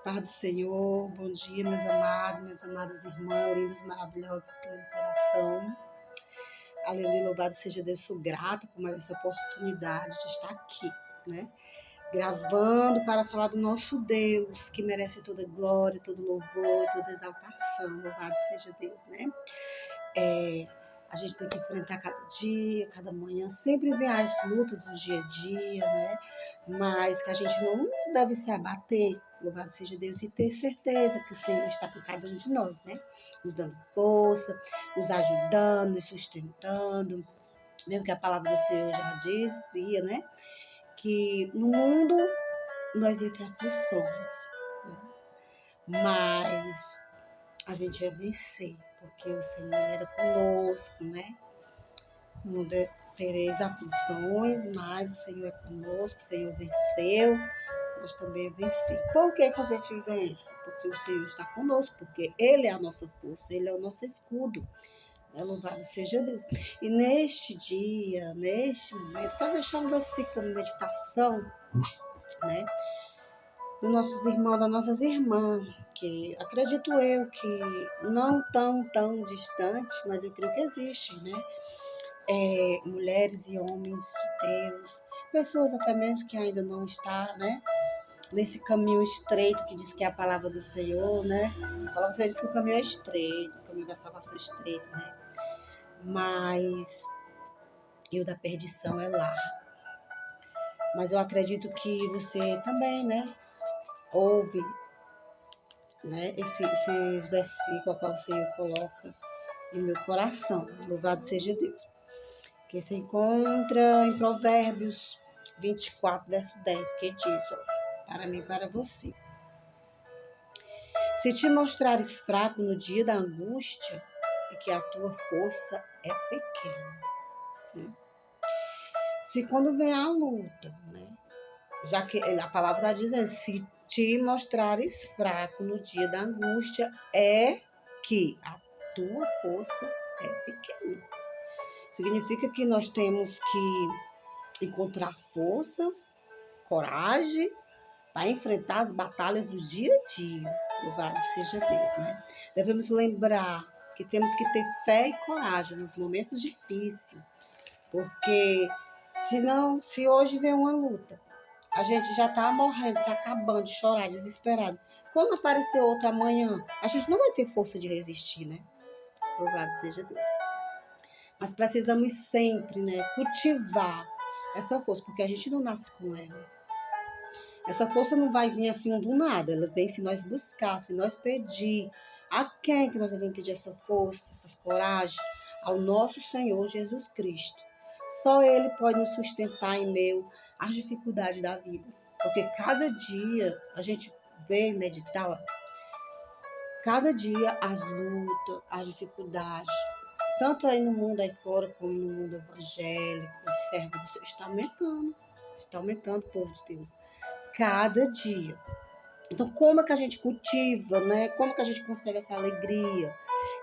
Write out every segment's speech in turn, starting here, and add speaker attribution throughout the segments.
Speaker 1: Paz do Senhor, bom dia, meus amados, minhas amadas irmãs, lindas, maravilhosas do meu coração. Aleluia, louvado seja Deus, sou grata por mais essa oportunidade de estar aqui, né? Gravando para falar do nosso Deus, que merece toda glória, todo louvor, toda exaltação. Louvado seja Deus, né? A gente tem que enfrentar cada dia, cada manhã, sempre vem as lutas do dia a dia, né? Mas que a gente não deve se abater, louvado seja Deus, e ter certeza que o Senhor está com cada um de nós, né? Nos dando força, nos ajudando, nos sustentando. Mesmo que a palavra do Senhor já dizia, né? Que no mundo nós ia ter aflições, né? Mas a gente ia vencer, porque o Senhor era conosco, né? Não tereis aflições, mas o Senhor é conosco, o Senhor venceu, nós também vencemos. Por que a gente vence? Porque o Senhor está conosco, porque Ele é a nossa força, Ele é o nosso escudo. Louvado seja Deus. E neste dia, neste momento, quero deixar um versículo de meditação, né? Dos nossos irmãos, das nossas irmãs, que acredito eu que não tão distante, mas eu creio que existe, né? Mulheres e homens de Deus, pessoas até mesmo que ainda não estão, né, nesse caminho estreito que diz que é a palavra do Senhor, né? A palavra do Senhor diz que o caminho é estreito, o caminho da salvação é estreito, né? Mas e o da perdição é largo. Mas eu acredito que você também, né, ouve, né, esses versículos que o Senhor coloca em meu coração. Louvado seja Deus. Que se encontra em Provérbios 24, verso 10, que diz, ó, para mim e para você. Se te mostrares fraco no dia da angústia, e que a tua força é pequena. Né? Se quando vem a luta, né? Já que a palavra está dizendo, se te mostrares fraco no dia da angústia, é que a tua força é pequena. Significa que nós temos que encontrar forças, coragem para enfrentar as batalhas do dia a dia. Louvado seja Deus, né? Devemos lembrar que temos que ter fé e coragem nos momentos difíceis, porque se hoje vem uma luta, a gente já está morrendo, se acabando, de chorar, desesperado. Quando aparecer outra amanhã, a gente não vai ter força de resistir, né? Louvado seja Deus. Mas precisamos sempre, né, cultivar essa força, porque a gente não nasce com ela. Essa força não vai vir assim do nada, ela vem se nós buscar, se nós pedir. A quem que nós devemos pedir essa força, essa coragem? Ao nosso Senhor Jesus Cristo. Só Ele pode nos sustentar em meio às dificuldades da vida. Porque cada dia a gente vê e meditar, cada dia as lutas, as dificuldades, tanto aí no mundo aí fora, como no mundo evangélico, o servo do Senhor, está aumentando o povo de Deus, cada dia. Então, como é que a gente cultiva, né? Como que a gente consegue essa alegria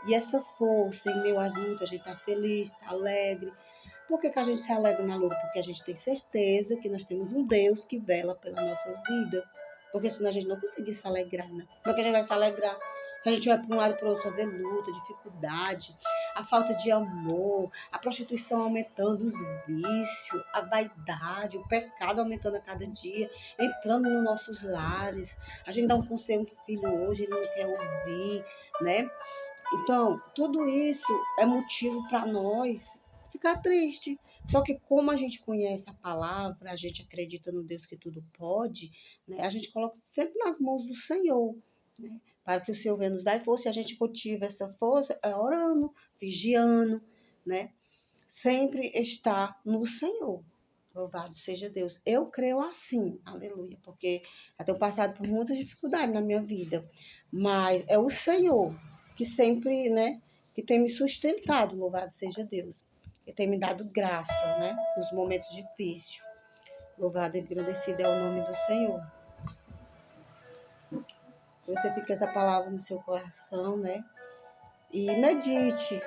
Speaker 1: e essa força em meio às lutas? A gente tá feliz, tá alegre. Por que a gente se alegra na luta? Porque a gente tem certeza que nós temos um Deus que vela pelas nossas vidas. Porque senão a gente não conseguir se alegrar, né? Como é que a gente vai se alegrar? Se a gente vai para um lado e para o outro, só ver luta, dificuldade, a falta de amor, a prostituição aumentando, os vícios, a vaidade, o pecado aumentando a cada dia, entrando nos nossos lares. A gente dá um conselho ao filho hoje, ele não quer ouvir, né? Então, tudo isso é motivo para nós ficar triste. Só que como a gente conhece a palavra, a gente acredita no Deus que tudo pode, né? A gente coloca sempre nas mãos do Senhor, né? Para que o Senhor venha nos dar força, e a gente cultiva essa força orando, vigiando, né? Sempre está no Senhor. Louvado seja Deus. Eu creio assim, aleluia, porque eu tenho passado por muitas dificuldades na minha vida, mas é o Senhor que sempre, né, que tem me sustentado, louvado seja Deus, que tem me dado graça, né, nos momentos difíceis. Louvado e agradecido é o nome do Senhor. Você fica essa palavra no seu coração, né, e medite.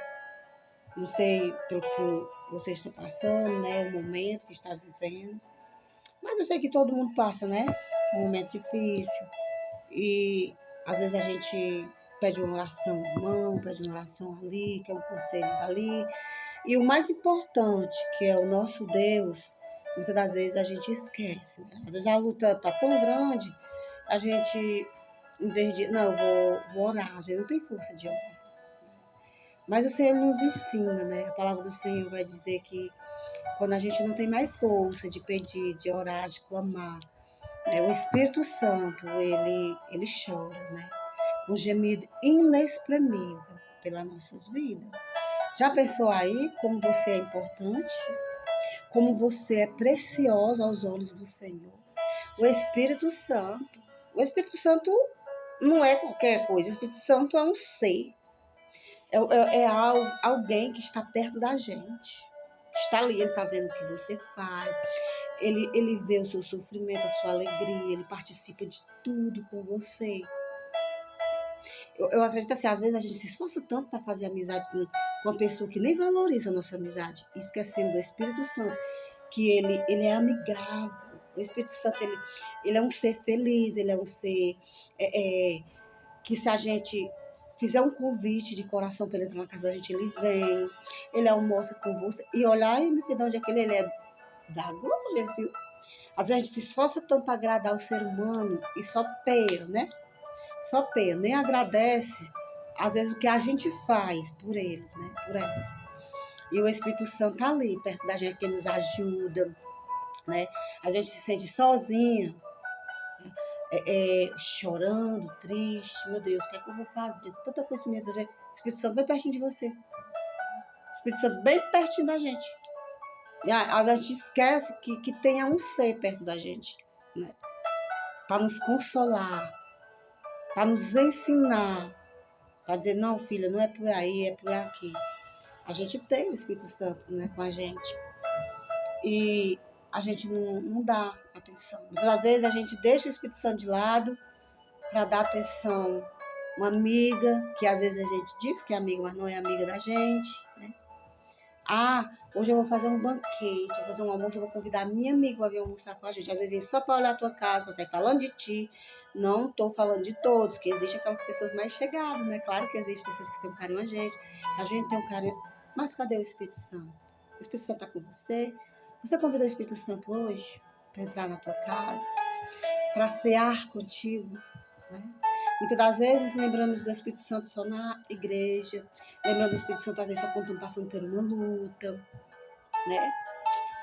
Speaker 1: Não sei pelo que você está passando, né, o momento que está vivendo, mas eu sei que todo mundo passa, né, um momento difícil. E às vezes a gente pede uma oração à mão, pede uma oração ali, que é um conselho dali. E o mais importante, que é o nosso Deus, muitas das vezes a gente esquece, né? Às vezes a luta tá tão grande, a gente, em vez de, não, eu vou orar, a gente não tem força de orar. Mas o Senhor nos ensina, né? A palavra do Senhor vai dizer que quando a gente não tem mais força de pedir, de orar, de clamar, né? O Espírito Santo, ele chora, né? Um gemido inexprimível pelas nossas vidas. Já pensou aí como você é importante? Como você é precioso aos olhos do Senhor? O Espírito Santo. O Espírito Santo não é qualquer coisa. O Espírito Santo é um ser. É alguém que está perto da gente. Está ali, ele está vendo o que você faz. Ele vê o seu sofrimento, a sua alegria. Ele participa de tudo com você. Eu acredito assim, às vezes a gente se esforça tanto para fazer amizade com uma pessoa que nem valoriza a nossa amizade, esquecendo do Espírito Santo, que ele é amigável. O Espírito Santo, ele é um ser feliz, ele é um ser que se a gente fizer um convite de coração para ele entrar na casa da gente, ele vem, ele almoça com você, e olhar, e me de onde é que ele é da glória, viu? Às vezes a gente se esforça tanto para agradar o ser humano e só peia, né? Só peia, nem agradece, às vezes, o que a gente faz por eles, né? Por elas. E o Espírito Santo tá ali, perto da gente, que nos ajuda, né? A gente se sente sozinha, chorando, triste. Meu Deus, o que é que eu vou fazer? Tanta coisa mesmo. O Espírito Santo bem pertinho de você. O Espírito Santo bem pertinho da gente. E a gente esquece que tenha um ser perto da gente, né? Para nos consolar, para nos ensinar, para dizer, não, filha, não é por aí, é por aqui. A gente tem o Espírito Santo, né, com a gente. E a gente não dá atenção. Às vezes a gente deixa o Espírito Santo de lado para dar atenção. Uma amiga, que às vezes a gente diz que é amiga, mas não é amiga da gente, né? Ah, hoje eu vou fazer um banquete, vou fazer um almoço, eu vou convidar a minha amiga para vir almoçar com a gente. Às vezes vem só para olhar a tua casa, para sair falando de ti. Não estou falando de todos, que existem aquelas pessoas mais chegadas, né? Claro que existem pessoas que têm um carinho a gente tem um carinho. Mas cadê o Espírito Santo? O Espírito Santo está com você? Você convidou o Espírito Santo hoje para entrar na tua casa, para cear contigo, né? Muitas das vezes lembramos do Espírito Santo só na igreja, lembrando do Espírito Santo às vezes só quando estamos passando por uma luta, né?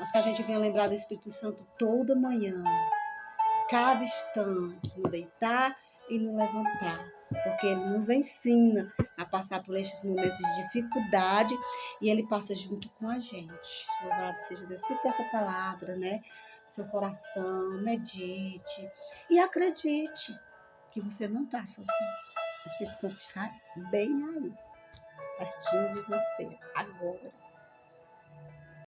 Speaker 1: Mas que a gente venha lembrar do Espírito Santo toda manhã, cada instante, no deitar e no levantar, porque ele nos ensina a passar por estes momentos de dificuldade e ele passa junto com a gente. Louvado seja Deus. Fique com essa palavra, né? Seu coração, medite e acredite que você não está sozinho. O Espírito Santo está bem aí, pertinho de você, agora.